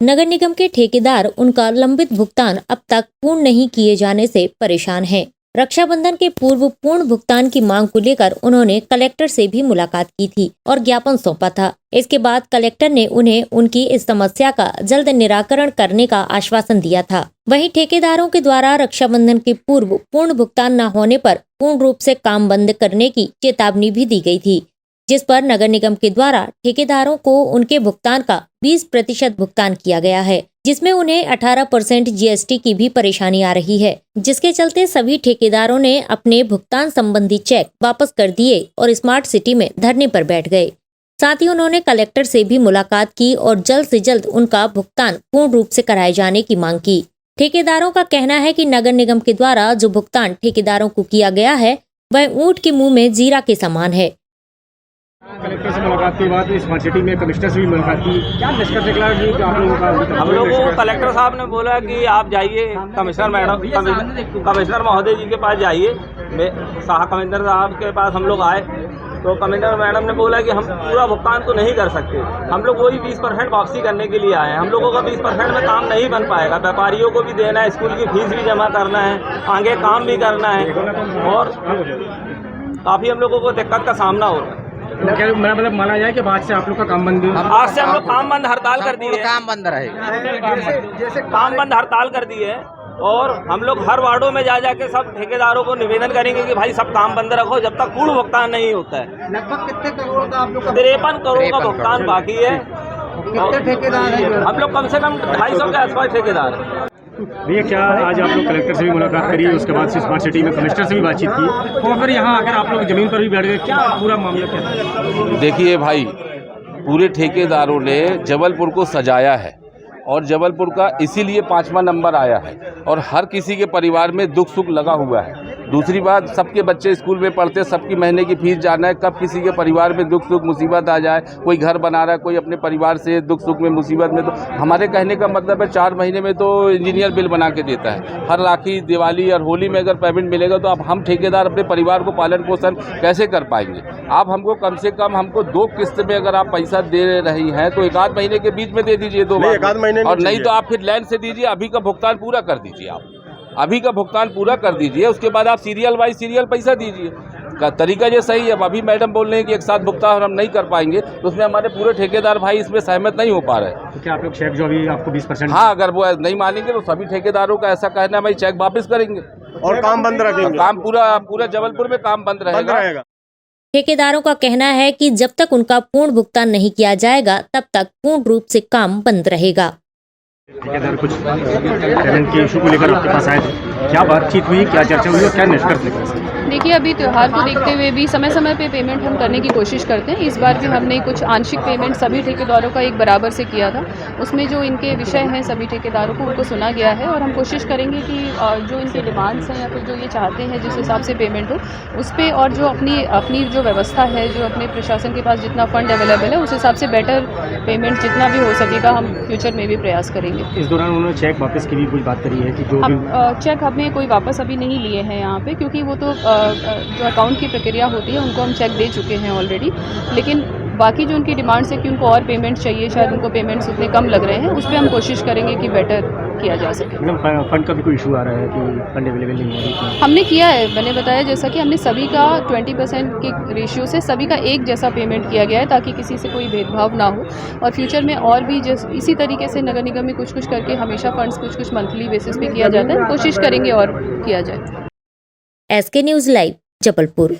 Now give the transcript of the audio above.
नगर निगम के ठेकेदार उनका लंबित भुगतान अब तक पूर्ण नहीं किए जाने से परेशान हैं। रक्षाबंधन के पूर्व पूर्ण भुगतान की मांग को लेकर उन्होंने कलेक्टर से भी मुलाकात की थी और ज्ञापन सौंपा था। इसके बाद कलेक्टर ने उन्हें उनकी इस समस्या का जल्द निराकरण करने का आश्वासन दिया था। वहीं ठेकेदारों के द्वारा रक्षाबंधन के पूर्व पूर्ण भुगतान न होने पर पूर्ण रूप से काम बंद करने की चेतावनी भी दी गई थी, जिस पर नगर निगम के द्वारा ठेकेदारों को उनके भुगतान का 20% भुगतान किया गया है, जिसमें उन्हें 18% जीएसटी की भी परेशानी आ रही है, जिसके चलते सभी ठेकेदारों ने अपने भुगतान संबंधी चेक वापस कर दिए और स्मार्ट सिटी में धरने पर बैठ गए। साथ ही उन्होंने कलेक्टर से भी मुलाकात की और जल्द से जल्द उनका भुगतान पूर्ण रूप से कराए जाने की मांग की। ठेकेदारों का कहना है कि नगर निगम के द्वारा जो भुगतान ठेकेदारों को किया गया है वह ऊंट के मुंह में जीरा के समान है। कलेक्टर से मुलाकात के बाद स्मार्ट सिटी में कमिश्नर से भी मुलाकात की, क्या निष्कर्ष निकला जी? आप लोगों का हम लोगों को कलेक्टर साहब ने बोला कि आप जाइए कमिश्नर महोदय जी के पास जाइए। कमिश्नर साहब के पास हम लोग आए तो कमिश्नर मैडम ने बोला कि हम पूरा भुगतान तो नहीं कर सकते, हम लोग वही 20% वापसी करने के लिए आए हैं। हम लोगों का 20% में काम नहीं बन पाएगा, व्यापारियों को भी देना है, स्कूल की फीस भी जमा करना है, आगे काम भी करना है और काफ़ी हम लोगों को दिक्कत का सामना हो रहा है। मतलब माना जाए कि आज से आप लोग का काम बंद, आज से हम लोग काम बंद हड़ताल कर दी है, काम बंद रहेगा, जैसे काम बंद हड़ताल कर दी है और हम लोग हर वार्डों में जा जाके सब ठेकेदारों को निवेदन करेंगे कि भाई सब काम बंद रखो जब तक पूर्ण भुगतान नहीं होता है। लगभग कितने करोड़ का आप लोग का 53 करोड़ का भुगतान बाकी है। कितने ठेकेदार हैं? हम लोग कम से कम 250 के आसपास ठेकेदार हैं। भैया क्या आज आप लोग कलेक्टर से भी मुलाकात करी, उसके बाद से स्मार्ट सिटी में कमिश्नर से भी बातचीत की, तो अगर यहाँ आकर आप लोग जमीन पर भी बैठ गए, क्या पूरा मामला क्या था? देखिए भाई, पूरे ठेकेदारों ने जबलपुर को सजाया है और जबलपुर का इसीलिए 5वां नंबर आया है और हर किसी के परिवार में दुख सुख लगा हुआ है। दूसरी बात, सबके बच्चे स्कूल में पढ़ते, सबकी महीने की फीस जाना है, कब किसी के परिवार में दुख सुख मुसीबत आ जाए, कोई घर बना रहा है, कोई अपने परिवार से दुख सुख में मुसीबत में, तो हमारे कहने का मतलब है 4 महीने में तो इंजीनियर बिल बना के देता है। हर राखी, दिवाली और होली में अगर पेमेंट मिलेगा तो अब हम ठेकेदार अपने परिवार को पालन पोषण कैसे कर पाएंगे? आप हमको कम से कम हमको 2 किस्त में अगर आप पैसा दे रही हैं तो 1 आध महीने के बीच में दे दीजिए, 2 बार, और नहीं तो आप फिर लाइन से दीजिए। अभी का भुगतान पूरा कर दीजिए, आप अभी का भुगतान पूरा कर दीजिए, उसके बाद आप सीरियल बाई सीरियल पैसा दीजिए। का तरीका ये सही है। अब अभी मैडम बोल रहे हैं कि एक साथ भुगतान हम नहीं कर पाएंगे, तो उसमें हमारे पूरे ठेकेदार भाई इसमें सहमत नहीं हो पा रहे हैं। तो क्या आप लोग चेक जो अभी आपको 20%, हाँ, अगर वो नहीं मानेंगे तो सभी ठेकेदारों का ऐसा कहना है भाई चेक वापस करेंगे और काम बंद रखेंगे, काम पूरा जबलपुर में काम बंद रहेगा। ठेकेदारों का कहना है कि जब तक उनका पूर्ण भुगतान नहीं किया जाएगा तब तक पूर्ण रूप से काम बंद रहेगा। ठेकेदार कुछ पेमेंट के इशू को लेकर आपके पास आए थे, क्या बातचीत हुई, क्या चर्चा हुई और क्या निष्कर्ष निकला? देखिए, अभी त्यौहार को देखते हुए भी समय समय पे पेमेंट हम करने की कोशिश करते हैं। इस बार भी हमने कुछ आंशिक पेमेंट सभी ठेकेदारों का एक बराबर से किया था। उसमें जो इनके विषय हैं सभी ठेकेदारों को उनको सुना गया है और हम कोशिश करेंगे कि जो इनके डिमांड्स हैं या फिर जो ये चाहते हैं जिस हिसाब से पेमेंट हो उस पर, और जो अपनी जो व्यवस्था है, जो अपने प्रशासन के पास जितना फंड अवेलेबल है उस हिसाब से बेटर पेमेंट जितना भी हो सकेगा हम फ्यूचर में भी प्रयास करेंगे। इस दौरान उन्होंने चेक वापस की भी कुछ बात करी है कि जो चेक हमने कोई वापस अभी नहीं लिए हैं यहाँ पे, क्योंकि वो तो जो अकाउंट की प्रक्रिया होती है उनको हम चेक दे चुके हैं ऑलरेडी। लेकिन बाकी जो उनकी डिमांड्स है कि उनको और पेमेंट चाहिए, शायद उनको पेमेंट्स उतने कम लग रहे हैं, उस पर हम कोशिश करेंगे कि बेटर किया जा सके। फंड का भी कोई इशू आ रहा है कि फंड अवेलेबल नहीं है? हमने किया है, मैंने बताया जैसा कि हमने सभी का 20% के रेशियो से सभी का एक जैसा पेमेंट किया गया है ताकि किसी से कोई भेदभाव ना हो। और फ्यूचर में और भी इसी तरीके से नगर निगम में कुछ करके हमेशा फंड्स कुछ मंथली बेसिस पे किया जाता है, कोशिश करेंगे और किया जाए। SK news live, Jabalpur.